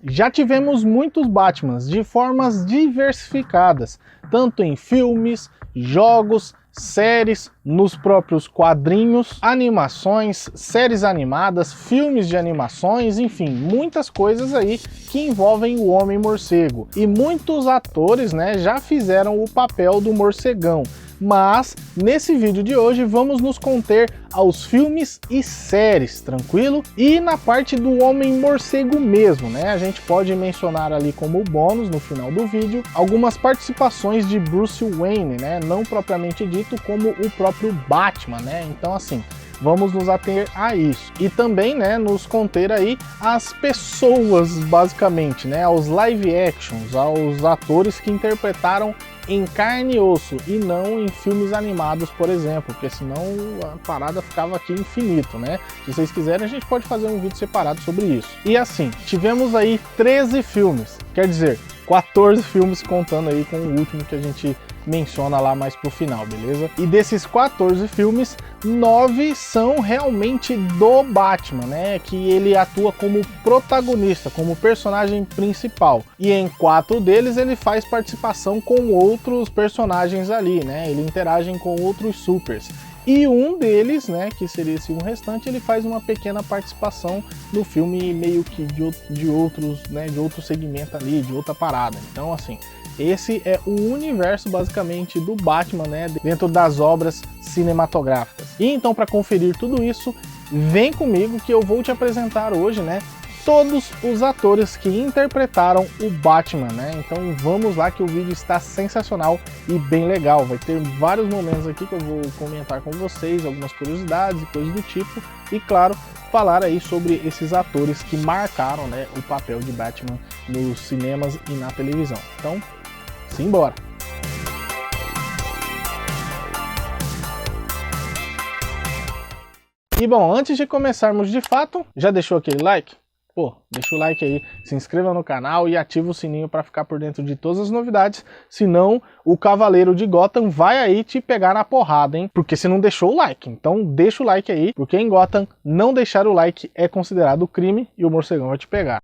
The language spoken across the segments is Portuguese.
Já tivemos muitos Batmans de formas diversificadas, tanto em filmes, jogos, séries, nos próprios quadrinhos, animações, séries animadas, filmes de animações, enfim, muitas coisas aí que envolvem o Homem-Morcego. E muitos atores, né, já fizeram o papel do morcegão. Mas nesse vídeo de hoje vamos nos conter aos filmes e séries, tranquilo? E na parte do Homem-Morcego mesmo, né? A gente pode mencionar ali como bônus no final do vídeo algumas participações de Bruce Wayne, né? Não propriamente dito como o próprio Batman, né? Então assim, vamos nos ater a isso. E também, né, nos conter aí as pessoas, basicamente, né, aos live actions, aos atores que interpretaram em carne e osso e não em filmes animados, por exemplo, porque senão a parada ficava aqui infinito, né? Se vocês quiserem, a gente pode fazer um vídeo separado sobre isso. E assim, tivemos aí 13 filmes, quer dizer, 14 filmes contando aí com o último que a gente menciona lá mais pro final, beleza? E desses 14 filmes, 9 são realmente do Batman, né? Que ele atua como protagonista, como personagem principal. E em 4 deles ele faz participação com outros personagens ali, né? Ele interage com outros supers. E um deles, né, que seria esse um restante, ele faz uma pequena participação no filme meio que de outros, né, de outro segmento ali, de outra parada. Então, assim, esse é o universo basicamente do Batman, né, dentro das obras cinematográficas. E então, para conferir tudo isso, vem comigo que eu vou te apresentar hoje, né, todos os atores que interpretaram o Batman, né? Então vamos lá que o vídeo está sensacional e bem legal. Vai ter vários momentos aqui que eu vou comentar com vocês, algumas curiosidades e coisas do tipo. E claro, falar aí sobre esses atores que marcaram, né, o papel de Batman nos cinemas e na televisão. Então, simbora! E bom, antes de começarmos de fato, já deixou aquele like? Pô, deixa o like aí, se inscreva no canal e ativa o sininho para ficar por dentro de todas as novidades, senão o Cavaleiro de Gotham vai aí te pegar na porrada, hein? Porque você não deixou o like, então deixa o like aí, porque em Gotham não deixar o like é considerado crime e o morcegão vai te pegar.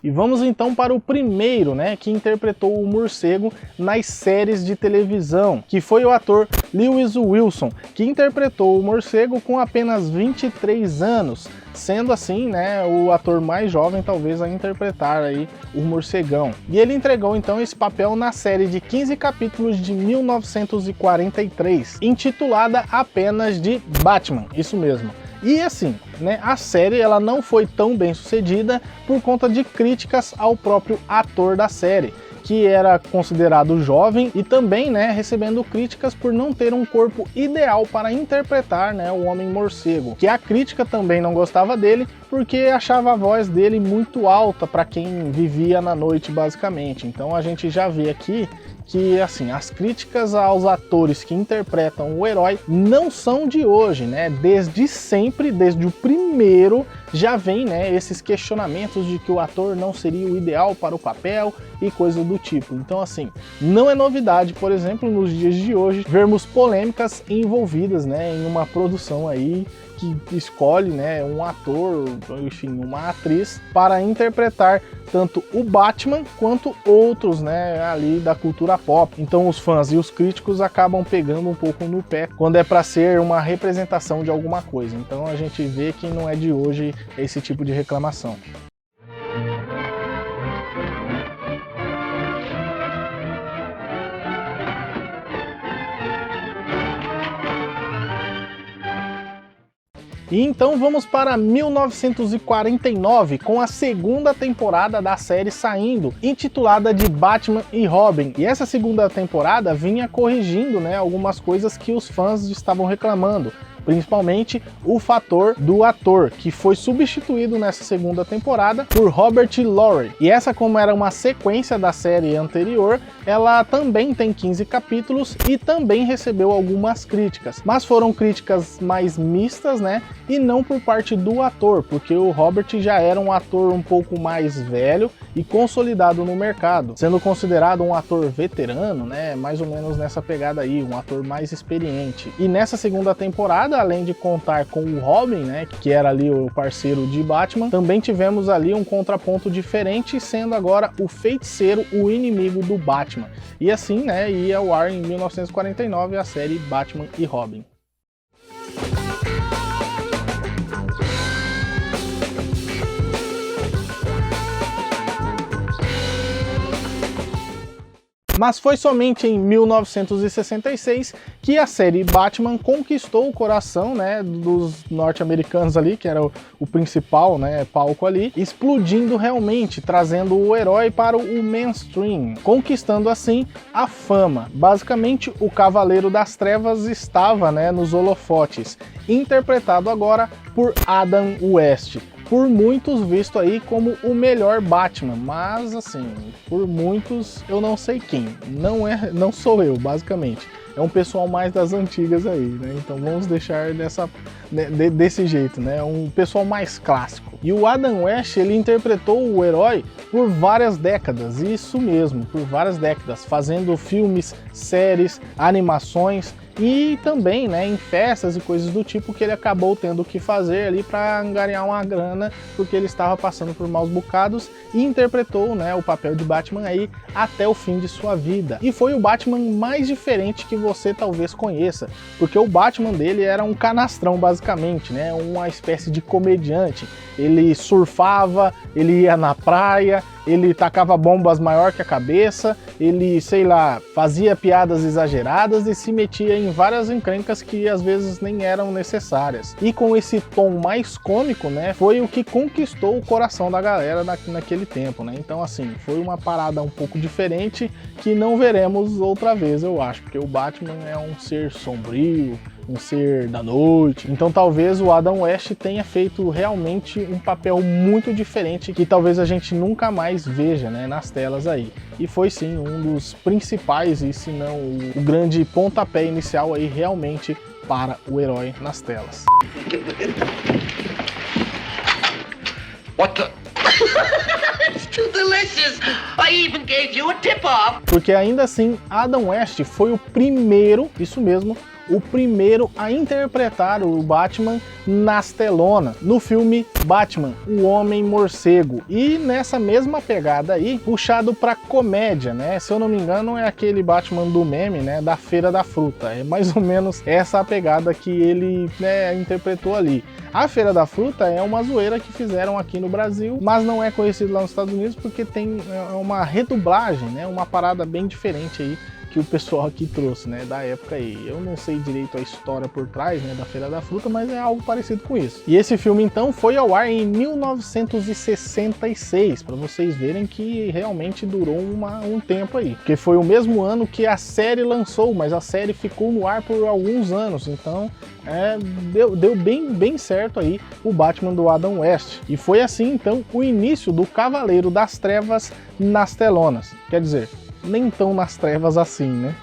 E vamos então para o primeiro, né, que interpretou o morcego nas séries de televisão, que foi o ator Lewis Wilson, que interpretou o morcego com apenas 23 anos, sendo assim, né, o ator mais jovem talvez a interpretar aí o morcegão. E ele entregou então esse papel na série de 15 capítulos de 1943, intitulada apenas de Batman, isso mesmo. E assim, né, a série ela não foi tão bem sucedida por conta de críticas ao próprio ator da série, que era considerado jovem e também, né, recebendo críticas por não ter um corpo ideal para interpretar, né, o Homem-Morcego, que a crítica também não gostava dele porque achava a voz dele muito alta para quem vivia na noite basicamente. Então a gente já vê aqui que assim, as críticas aos atores que interpretam o herói não são de hoje, né? Desde sempre, desde o primeiro, já vem, né, esses questionamentos de que o ator não seria o ideal para o papel e coisa do tipo. Então assim, não é novidade, por exemplo, nos dias de hoje, vermos polêmicas envolvidas, né, em uma produção aí que escolhe, né, um ator, enfim, uma atriz para interpretar tanto o Batman quanto outros, né, ali da cultura pop. Então os fãs e os críticos acabam pegando um pouco no pé quando é para ser uma representação de alguma coisa. Então a gente vê que não é de hoje esse tipo de reclamação. E então vamos para 1949, com a segunda temporada da série saindo, intitulada de Batman e Robin. E essa segunda temporada vinha corrigindo, né, algumas coisas que os fãs estavam reclamando, principalmente o fator do ator, que foi substituído nessa segunda temporada por Robert Lowry. E essa, como era uma sequência da série anterior, ela também tem 15 capítulos e também recebeu algumas críticas, mas foram críticas mais mistas, né, e não por parte do ator, porque o Robert já era um ator um pouco mais velho e consolidado no mercado, sendo considerado um ator veterano, né, mais ou menos nessa pegada aí, um ator mais experiente. E nessa segunda temporada ainda além de contar com o Robin, né, que era ali o parceiro de Batman, também tivemos ali um contraponto diferente, sendo agora o Feiticeiro o inimigo do Batman. E assim, né, ia ao ar em 1949 a série Batman e Robin. Mas foi somente em 1966 que a série Batman conquistou o coração, né, dos norte-americanos ali, que era o principal, né, palco ali, explodindo realmente, trazendo o herói para o mainstream, conquistando assim a fama. Basicamente, o Cavaleiro das Trevas estava, né, nos holofotes, interpretado agora por Adam West. Por muitos visto aí como o melhor Batman, mas assim, por muitos eu não sei quem, não sou eu, basicamente. É um pessoal mais das antigas aí, né? Então vamos deixar desse jeito, né? Um pessoal mais clássico. E o Adam West, ele interpretou o herói por várias décadas, isso mesmo, por várias décadas, fazendo filmes, séries, animações, e também, né, em festas e coisas do tipo que ele acabou tendo que fazer ali para angariar uma grana, porque ele estava passando por maus bocados, e interpretou, né, o papel de Batman aí até o fim de sua vida. E foi o Batman mais diferente que você talvez conheça, porque o Batman dele era um canastrão basicamente, né, uma espécie de comediante. Ele surfava, ele ia na praia, ele tacava bombas maior que a cabeça, ele, sei lá, fazia piadas exageradas e se metia em várias encrencas que às vezes nem eram necessárias. E com esse tom mais cômico, né, foi o que conquistou o coração da galera naquele tempo, né? Então, assim, foi uma parada um pouco diferente que não veremos outra vez, eu acho, porque o Batman é um ser sombrio, um ser da noite. Então talvez o Adam West tenha feito realmente um papel muito diferente que talvez a gente nunca mais veja, né, nas telas aí. E foi sim um dos principais, e se não o grande pontapé inicial aí realmente para o herói nas telas. What the? It's too delicious. I even gave you a tip-off. Porque ainda assim, Adam West foi o primeiro, isso mesmo, o primeiro a interpretar o Batman nas telonas, no filme Batman, o Homem-Morcego. E nessa mesma pegada aí, puxado pra comédia, né? Se eu não me engano, é aquele Batman do meme, né? Da Feira da Fruta. É mais ou menos essa a pegada que ele, né, interpretou ali. A Feira da Fruta é uma zoeira que fizeram aqui no Brasil, mas não é conhecido lá nos Estados Unidos porque tem uma redublagem, né? Uma parada bem diferente aí que o pessoal aqui trouxe, né, da época aí. Eu não sei direito a história por trás, né, da Feira da Fruta, mas é algo parecido com isso. E esse filme então foi ao ar em 1966, para vocês verem que realmente durou um tempo aí, porque foi o mesmo ano que a série lançou, mas a série ficou no ar por alguns anos, então deu bem certo aí o Batman do Adam West. E foi assim então o início do Cavaleiro das Trevas nas telonas, quer dizer, nem tão nas trevas assim, né?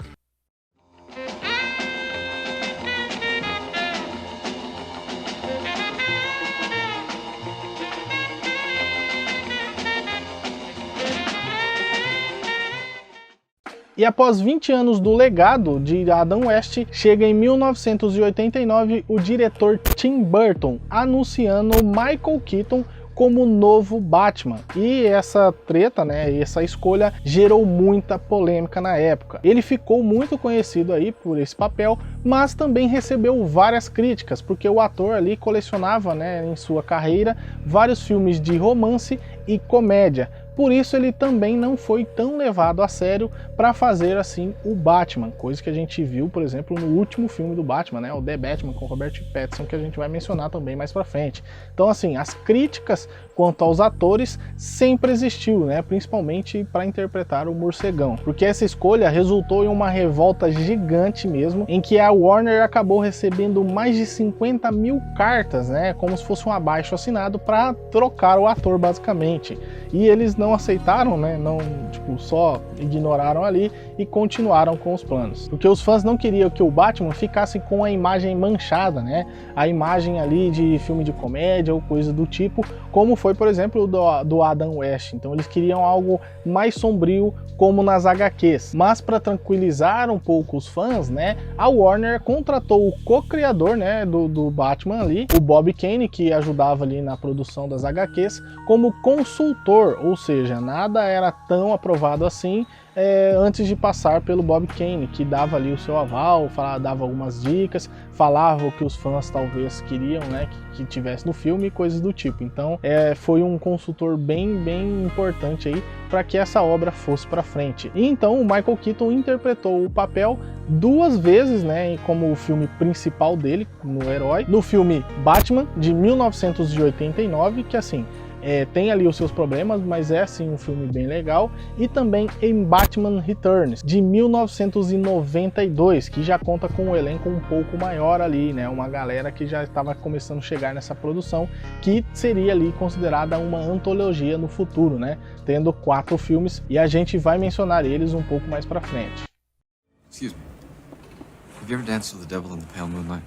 E após 20 anos do legado de Adam West, chega em 1989 o diretor Tim Burton anunciando Michael Keaton como novo Batman. E essa treta, né, essa escolha gerou muita polêmica na época. Ele ficou muito conhecido aí por esse papel, mas também recebeu várias críticas, porque o ator ali colecionava, né, em sua carreira vários filmes de romance e comédia. Por isso ele também não foi tão levado a sério para fazer assim o Batman, coisa que a gente viu, por exemplo, no último filme do Batman, né, o The Batman com Robert Pattinson, que a gente vai mencionar também mais para frente. Então assim, as críticas quanto aos atores sempre existiu, né, principalmente para interpretar o Morcegão, porque essa escolha resultou em uma revolta gigante mesmo, em que a Warner acabou recebendo mais de 50 mil cartas, né, como se fosse um abaixo-assinado para trocar o ator basicamente. E eles não aceitaram, né, não, tipo, só ignoraram ali e continuaram com os planos. Porque os fãs não queriam que o Batman ficasse com a imagem manchada, né, a imagem ali de filme de comédia ou coisa do tipo, como foi, por exemplo, do Adam West. Então eles queriam algo mais sombrio, como nas HQs. Mas para tranquilizar um pouco os fãs, né, a Warner contratou o co-criador, né, do Batman ali, o Bob Kane, que ajudava ali na produção das HQs, como consultor, ou seja, nada era tão aprovado assim antes de passar pelo Bob Kane, que dava ali o seu aval, dava algumas dicas, falava o que os fãs talvez queriam, né, que tivesse no filme e coisas do tipo. Então foi um consultor bem importante aí para que essa obra fosse para frente. E então o Michael Keaton interpretou o papel 2 vezes, né, como o filme principal dele, no herói, no filme Batman de 1989, que assim, tem ali os seus problemas, mas é sim um filme bem legal, e também em Batman Returns, de 1992, que já conta com um elenco um pouco maior ali, né, uma galera que já estava começando a chegar nessa produção, que seria ali considerada uma antologia no futuro, né, tendo 4 filmes, e a gente vai mencionar eles um pouco mais pra frente. Excuse me. Have you ever danced with the devil in the pale moonlight?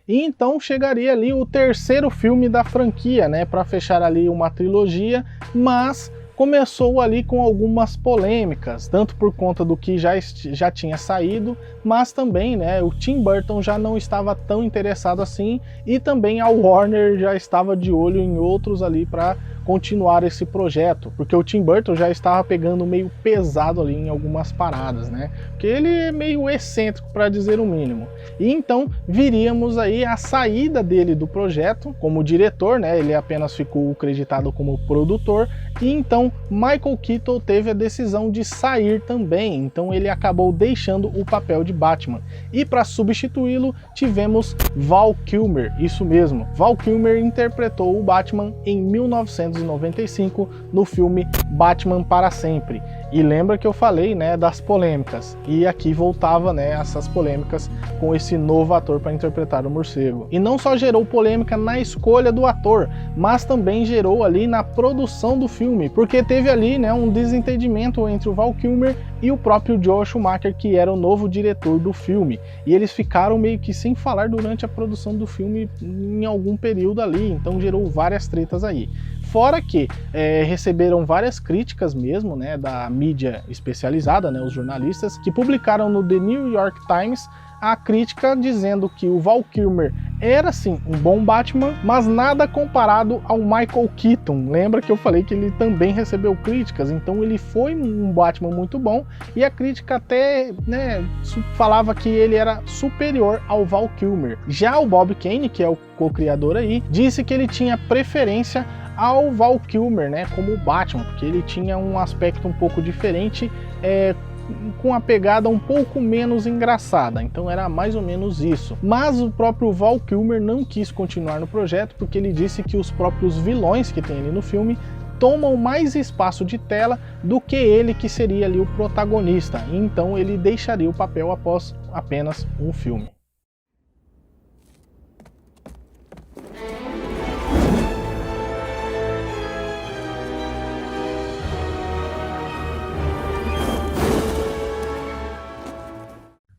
E então chegaria ali o 3º filme da franquia, né, para fechar ali uma trilogia, mas começou ali com algumas polêmicas, tanto por conta do que já tinha saído, mas também, né, o Tim Burton já não estava tão interessado assim, e também a Warner já estava de olho em outros ali para continuar esse projeto, porque o Tim Burton já estava pegando meio pesado ali em algumas paradas, né? Porque ele é meio excêntrico, para dizer o mínimo. E então viríamos aí a saída dele do projeto como diretor, né? Ele apenas ficou acreditado como produtor, e então Michael Keaton teve a decisão de sair também. Então ele acabou deixando o papel de Batman. E para substituí-lo tivemos Val Kilmer, isso mesmo. Val Kilmer interpretou o Batman em 1995 no filme Batman para Sempre. E lembra que eu falei, né, das polêmicas, e aqui voltava, né, essas polêmicas com esse novo ator para interpretar o morcego. E não só gerou polêmica na escolha do ator, mas também gerou ali na produção do filme, porque teve ali, né, um desentendimento entre o Val Kilmer e o próprio Joel Schumacher, que era o novo diretor do filme, e eles ficaram meio que sem falar durante a produção do filme em algum período ali, então gerou várias tretas aí. Fora que receberam várias críticas mesmo, né, da mídia especializada, né, os jornalistas, que publicaram no The New York Times a crítica dizendo que o Val Kilmer era sim um bom Batman, mas nada comparado ao Michael Keaton. Lembra que eu falei que ele também recebeu críticas, então ele foi um Batman muito bom, e a crítica até, né, falava que ele era superior ao Val Kilmer. Já o Bob Kane, que é o co-criador aí, disse que ele tinha preferência ao Val Kilmer, né, como Batman, porque ele tinha um aspecto um pouco diferente, com a pegada um pouco menos engraçada, então era mais ou menos isso. Mas o próprio Val Kilmer não quis continuar no projeto, porque ele disse que os próprios vilões que tem ali no filme tomam mais espaço de tela do que ele, que seria ali o protagonista, então ele deixaria o papel após apenas um filme.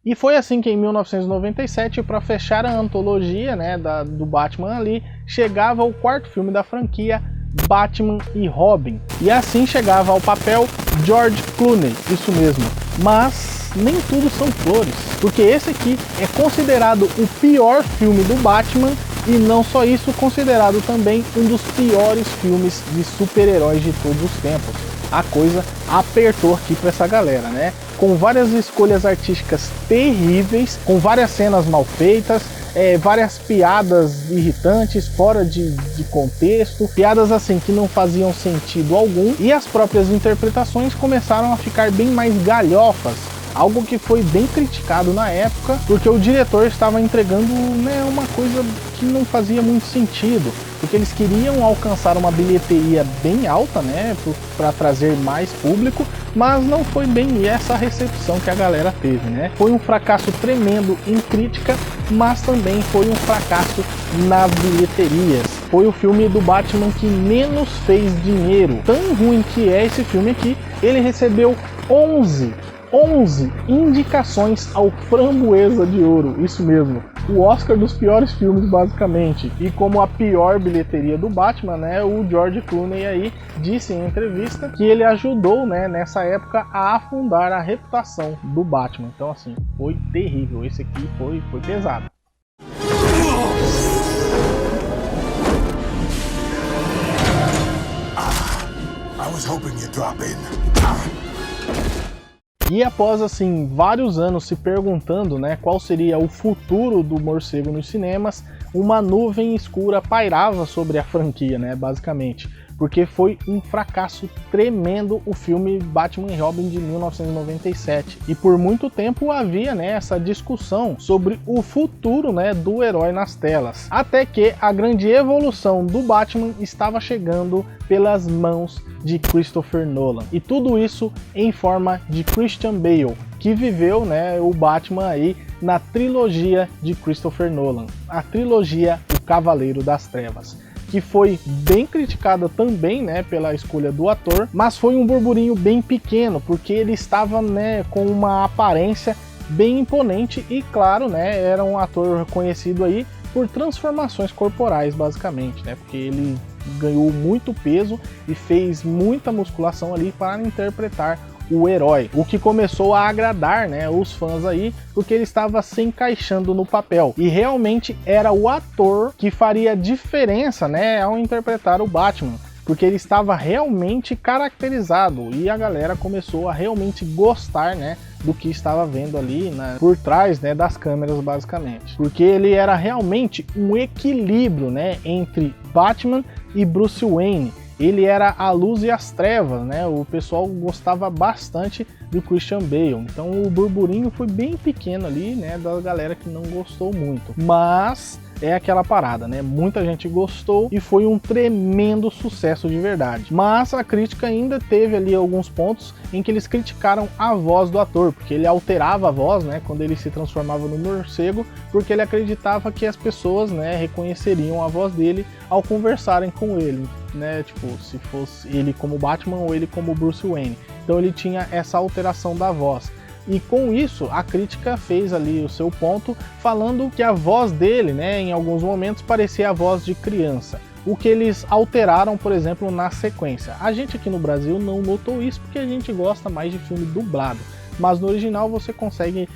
E foi assim que em 1997, para fechar a antologia, né, do Batman ali, chegava o 4º filme da franquia, Batman e Robin. E assim chegava ao papel George Clooney, isso mesmo. Mas nem tudo são flores, porque esse aqui é considerado o pior filme do Batman, e não só isso, considerado também um dos piores filmes de super-heróis de todos os tempos. A coisa apertou aqui para essa galera, né? Com várias escolhas artísticas terríveis, com várias cenas mal feitas, várias piadas irritantes, fora de contexto, piadas assim que não faziam sentido algum, e as próprias interpretações começaram a ficar bem mais galhofas, algo que foi bem criticado na época, porque o diretor estava entregando, né, uma coisa que não fazia muito sentido, porque eles queriam alcançar uma bilheteria bem alta, né, para trazer mais público, mas não foi bem essa recepção que a galera teve, né? Foi um fracasso tremendo em crítica, mas também foi um fracasso nas bilheterias. Foi o filme do Batman que menos fez dinheiro. Tão ruim que é esse filme aqui, ele recebeu 11 indicações ao Framboesa de Ouro, isso mesmo, o Oscar dos piores filmes basicamente. E como a pior bilheteria do Batman, né, o George Clooney aí disse em entrevista que ele ajudou, né, nessa época a afundar a reputação do Batman. Então assim, foi terrível, esse aqui foi pesado. I was hoping you'd drop in. E após assim vários anos se perguntando, né, qual seria o futuro do morcego nos cinemas, uma nuvem escura pairava sobre a franquia, né, basicamente, porque foi um fracasso tremendo o filme Batman e Robin de 1997. E por muito tempo havia, né, essa discussão sobre o futuro, né, do herói nas telas. Até que a grande evolução do Batman estava chegando pelas mãos de Christopher Nolan. E tudo isso em forma de Christian Bale, que viveu, né, o Batman aí na trilogia de Christopher Nolan, a trilogia O Cavaleiro das Trevas, que foi bem criticada também, né, pela escolha do ator, mas foi um burburinho bem pequeno, porque ele estava, né, com uma aparência bem imponente e, claro, né, era um ator conhecido aí por transformações corporais, basicamente, né, porque ele ganhou muito peso e fez muita musculação ali para interpretar o herói, o que começou a agradar, né, os fãs aí, porque ele estava se encaixando no papel e realmente era o ator que faria diferença, né, ao interpretar o Batman, porque ele estava realmente caracterizado e a galera começou a realmente gostar, né, do que estava vendo ali, né, por trás, né, das câmeras, basicamente, porque ele era realmente um equilíbrio, né, entre Batman e Bruce Wayne. Ele era a luz e as trevas, né? O pessoal gostava bastante do Christian Bale. Então o burburinho foi bem pequeno ali, né? Da galera que não gostou muito. Mas é aquela parada, né? Muita gente gostou e foi um tremendo sucesso de verdade. Mas a crítica ainda teve ali alguns pontos em que eles criticaram a voz do ator, porque ele alterava a voz, né? Quando ele se transformava no morcego, porque ele acreditava que as pessoas, né, reconheceriam a voz dele ao conversarem com ele, né? Tipo, se fosse ele como Batman ou ele como Bruce Wayne. Então ele tinha essa alteração da voz. E com isso, a crítica fez ali o seu ponto, falando que a voz dele, né, em alguns momentos parecia a voz de criança. O que eles alteraram, por exemplo, na sequência. A gente aqui no Brasil não notou isso porque a gente gosta mais de filme dublado. Mas no original você consegue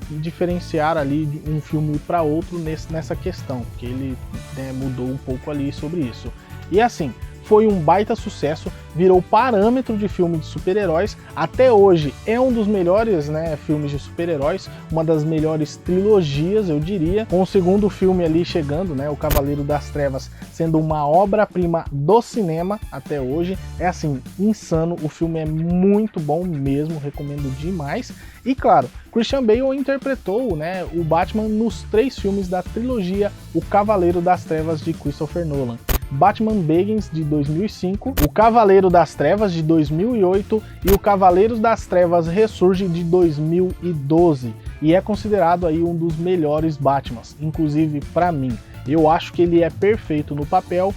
diferenciar ali de um filme para outro nessa questão, porque ele, né, mudou um pouco ali sobre isso. E assim, foi um baita sucesso, virou parâmetro de filme de super-heróis, até hoje é um dos melhores, né, filmes de super-heróis, uma das melhores trilogias, eu diria, com o segundo filme ali chegando, né, O Cavaleiro das Trevas, sendo uma obra-prima do cinema até hoje. É assim, insano, o filme é muito bom mesmo, recomendo demais. E claro, Christian Bale interpretou, né, o Batman nos 3 filmes da trilogia O Cavaleiro das Trevas de Christopher Nolan. Batman Begins de 2005, O Cavaleiro das Trevas de 2008 e O Cavaleiro das Trevas Ressurge de 2012, e é considerado aí um dos melhores Batmans, inclusive para mim. Eu acho que ele é perfeito no papel,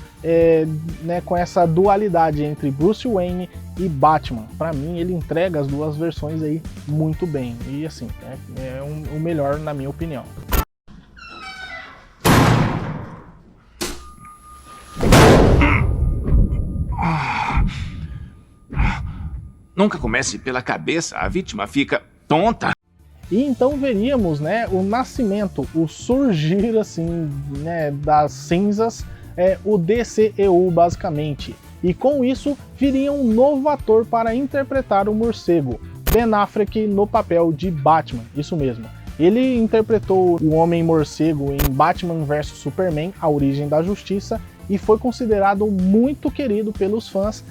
né, com essa dualidade entre Bruce Wayne e Batman. Para mim ele entrega as duas versões aí muito bem, e assim, o melhor na minha opinião. Nunca comece pela cabeça, a vítima fica tonta. E então veríamos, né, o nascimento, o surgir assim, né, das cinzas, o DCEU basicamente. E com isso viria um novo ator para interpretar o morcego, Ben Affleck no papel de Batman, isso mesmo. Ele interpretou o Homem-Morcego em Batman vs Superman, A Origem da Justiça, e foi considerado muito querido pelos fãs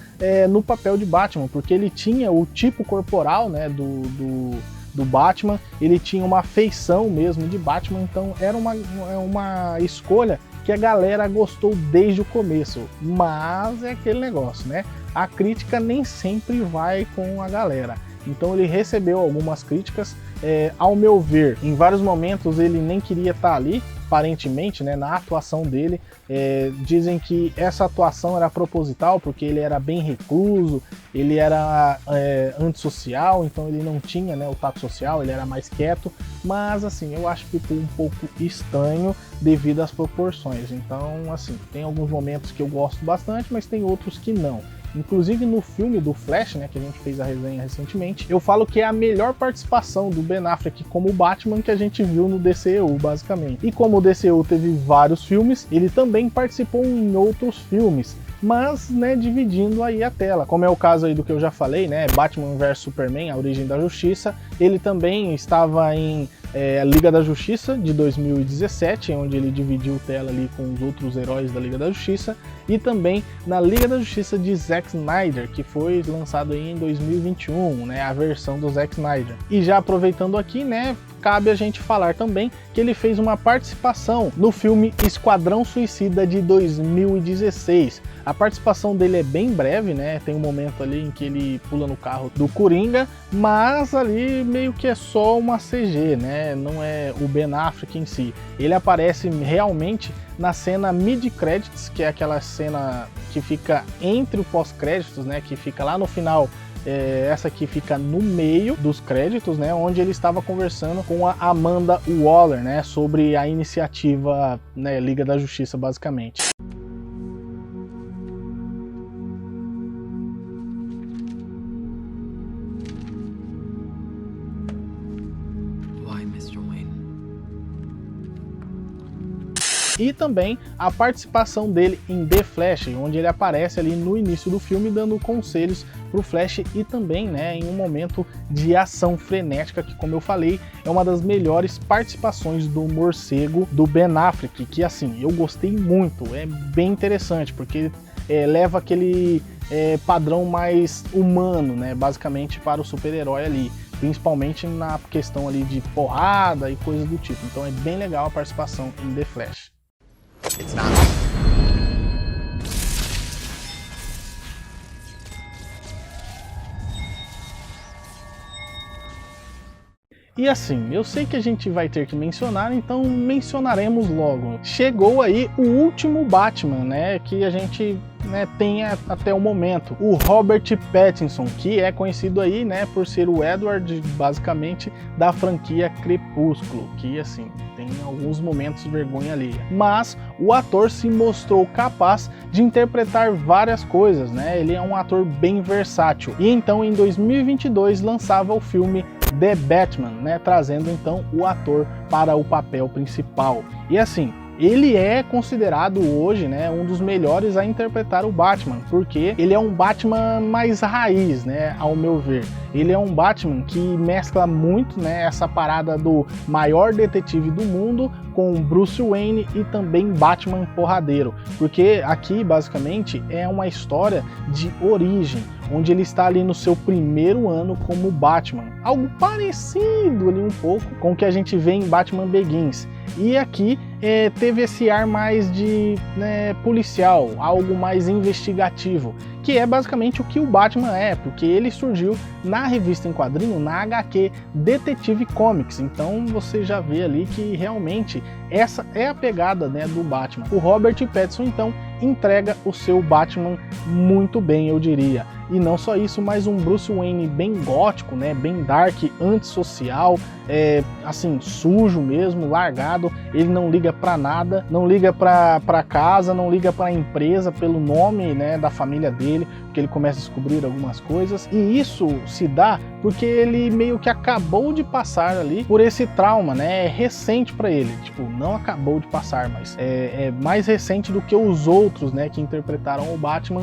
no papel de Batman, porque ele tinha o tipo corporal, né, do Batman, ele tinha uma feição mesmo de Batman, então era uma escolha que a galera gostou desde o começo. Mas é aquele negócio, né? A crítica nem sempre vai com a galera. Então ele recebeu algumas críticas ao meu ver, em vários momentos ele nem queria estar ali, aparentemente, né, na atuação dele. Dizem que essa atuação era proposital, porque ele era bem recluso, ele era antissocial, então ele não tinha, né, o tato social, ele era mais quieto, mas assim, eu acho que ficou um pouco estranho devido às proporções. Então, assim, tem alguns momentos que eu gosto bastante, mas tem outros que não. Inclusive no filme do Flash, né, que a gente fez a resenha recentemente, eu falo que é a melhor participação do Ben Affleck como Batman que a gente viu no DCEU, basicamente. E como o DCEU teve vários filmes, ele também participou em outros filmes, mas, né, dividindo aí a tela, como é o caso aí do que eu já falei, né, Batman vs Superman, A Origem da Justiça. Ele também estava em Liga da Justiça de 2017, onde ele dividiu tela ali com os outros heróis da Liga da Justiça, e também na Liga da Justiça de Zack Snyder, que foi lançado aí em 2021, né, a versão do Zack Snyder. E já aproveitando aqui, né, cabe a gente falar também que ele fez uma participação no filme Esquadrão Suicida de 2016. A participação dele é bem breve, né? Tem um momento ali em que ele pula no carro do Coringa, mas ali meio que é só uma CG, né? Não é o Ben Affleck em si. Ele aparece realmente na cena mid-credits, que é aquela cena que fica entre o pós-créditos, né? Que fica lá no final. Essa aqui fica no meio dos créditos, né, onde ele estava conversando com a Amanda Waller, né, sobre a iniciativa, né, Liga da Justiça, basicamente. Why, Mr. Wayne? E também a participação dele em The Flash, onde ele aparece ali no início do filme dando conselhos pro Flash e também, né, em um momento de ação frenética que, como eu falei, é uma das melhores participações do morcego do Ben Affleck, que assim, eu gostei muito, é bem interessante, porque leva aquele padrão mais humano, né, basicamente para o super-herói ali, principalmente na questão ali de porrada e coisas do tipo. Então é bem legal a participação em The Flash. It's not. E assim, eu sei que a gente vai ter que mencionar, então mencionaremos logo. Chegou aí o último Batman, né, que a gente, né, tem até o momento, o Robert Pattinson, que é conhecido aí, né, por ser o Edward, basicamente, da franquia Crepúsculo, que assim, tem alguns momentos de vergonha alheia. Mas o ator se mostrou capaz de interpretar várias coisas, né, ele é um ator bem versátil. E então em 2022 lançava o filme The Batman, né, trazendo então o ator para o papel principal. E assim, ele é considerado hoje, né, um dos melhores a interpretar o Batman, porque ele é um Batman mais raiz, né, ao meu ver. Ele é um Batman que mescla muito, né, essa parada do maior detetive do mundo com Bruce Wayne e também Batman porradeiro, porque aqui basicamente é uma história de origem, onde ele está ali no seu primeiro ano como Batman, algo parecido ali um pouco com o que a gente vê em Batman Begins. E aqui teve esse ar mais de, né, policial, algo mais investigativo, que é basicamente o que o Batman é, porque ele surgiu na revista em quadrinho, na HQ Detective Comics. Então você já vê ali que realmente essa é a pegada, né, do Batman. O Robert Pattinson então entrega o seu Batman muito bem, eu diria. E não só isso, mas um Bruce Wayne bem gótico, né, bem dark, antissocial, assim, sujo mesmo, largado. Ele não liga pra nada, não liga pra casa, não liga pra empresa pelo nome, né, da família dele, porque ele começa a descobrir algumas coisas. E isso se dá porque ele meio que acabou de passar ali por esse trauma, né, é recente pra ele, tipo, não acabou de passar, mas é mais recente do que os outros, né, que interpretaram o Batman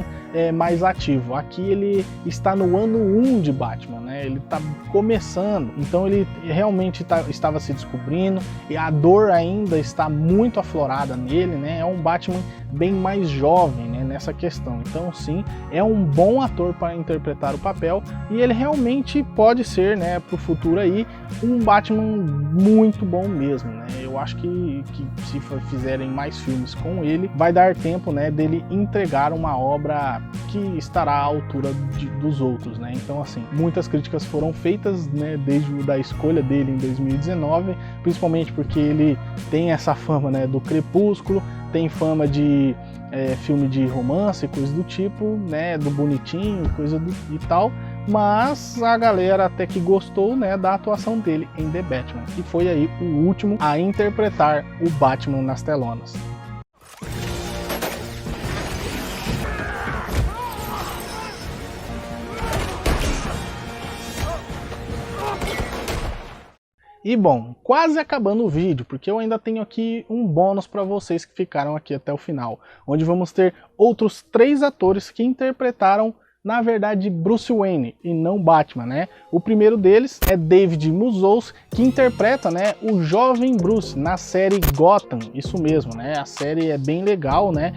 mais ativo. Aqui ele está no ano 1 de Batman, né, ele está começando, então ele realmente estava se descobrindo e a dor ainda está muito aflorada nele, né, é um Batman bem mais jovem, né, nessa questão. Então sim, é um bom ator para interpretar o papel e ele realmente pode ser, né, para o futuro aí, um Batman muito bom mesmo, né. Eu eu acho que se fizerem mais filmes com ele, vai dar tempo, né, dele entregar uma obra que estará à altura dos outros, né? Então, assim, muitas críticas foram feitas, né, desde a escolha dele em 2019, principalmente porque ele tem essa fama, né, do Crepúsculo, tem fama de filme de romance, coisa do tipo, né, do bonitinho, coisa e tal, mas a galera até que gostou, né, da atuação dele em The Batman, que foi aí o último a interpretar o Batman nas telonas. E bom, quase acabando o vídeo, porque eu ainda tenho aqui um bônus para vocês que ficaram aqui até o final, onde vamos ter outros 3 atores que interpretaram, na verdade, Bruce Wayne e não Batman, né? O primeiro deles é David Mazouz, que interpreta, né, o jovem Bruce na série Gotham, isso mesmo, né? A série é bem legal, né?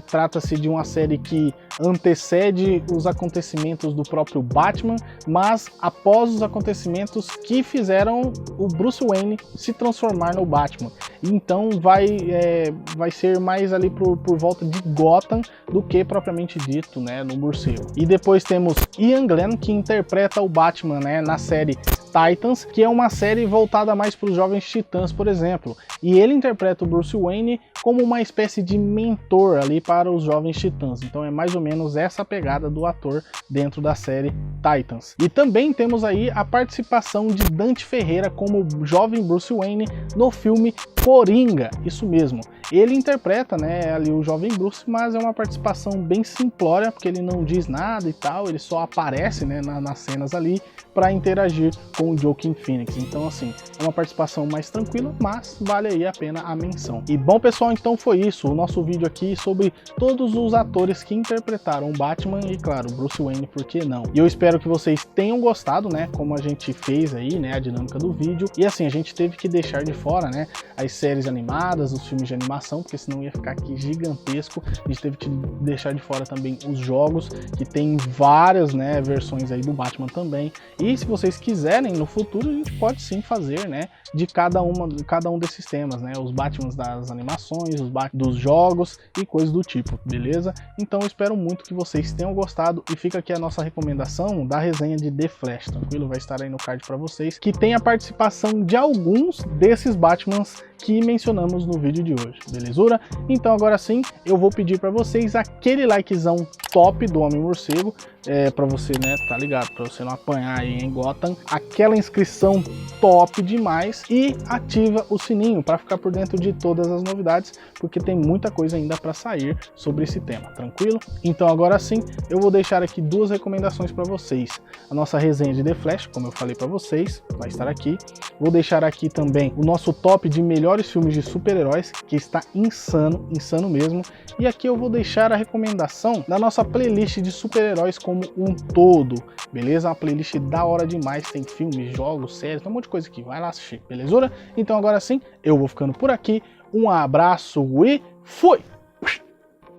Trata-se de uma série que antecede os acontecimentos do próprio Batman, mas após os acontecimentos que fizeram o Bruce Wayne se transformar no Batman. Então vai ser mais ali por volta de Gotham do que propriamente dito, né, no morcego. E depois temos Ian Glenn, que interpreta o Batman, né, na série Titans, que é uma série voltada mais para os jovens titãs, por exemplo. E ele interpreta o Bruce Wayne como uma espécie de mentor ali para os jovens titãs. Então é mais ou menos essa pegada do ator dentro da série Titans. E também temos aí a participação de Dante Ferreira como jovem Bruce Wayne no filme Coringa, isso mesmo. Ele interpreta, né, ali o jovem Bruce, mas é uma participação bem simplória, porque ele não diz nada e tal, ele só aparece, né, nas cenas ali para interagir com o Joaquin Phoenix. Então, assim, é uma participação mais tranquila, mas vale aí a pena a menção. E bom, pessoal, então foi isso, o nosso vídeo aqui sobre todos os atores que interpretaram o Batman e, claro, Bruce Wayne, por que não? E eu espero que vocês tenham gostado, né, como a gente fez aí, né, a dinâmica do vídeo. E assim, a gente teve que deixar de fora, né, as séries animadas, os filmes de animação, porque senão ia ficar aqui gigantesco. A gente teve que deixar de fora também os jogos, que tem várias, né, versões aí do Batman também. E se vocês quiserem, no futuro a gente pode sim fazer, né, de cada um desses temas, né, os Batmans das animações, os dos jogos e coisas do tipo, beleza? Então eu espero muito que vocês tenham gostado e fica aqui a nossa recomendação da resenha de The Flash, tranquilo? Vai estar aí no card para vocês, que tem a participação de alguns desses Batmans que mencionamos no vídeo de hoje, belezura? Então agora sim, eu vou pedir para vocês aquele likezão top do Homem-Morcego, para você, né, tá ligado? Para você não apanhar aí em Gotham, aquela inscrição top demais e ativa o sininho para ficar por dentro de todas as novidades, porque tem muita coisa ainda para sair sobre esse tema, tranquilo? Então agora sim, eu vou deixar aqui 2 recomendações para vocês. A nossa resenha de The Flash, como eu falei para vocês, vai estar aqui. Vou deixar aqui também o nosso top de melhores filmes de super-heróis, que está insano, insano mesmo. E aqui eu vou deixar a recomendação da nossa playlist de super-heróis como um todo, beleza? Uma playlist da hora demais, tem filmes, jogos, séries, tem um monte de coisa aqui, vai lá assistir, belezura? Então agora sim, eu vou ficando por aqui, um abraço e fui!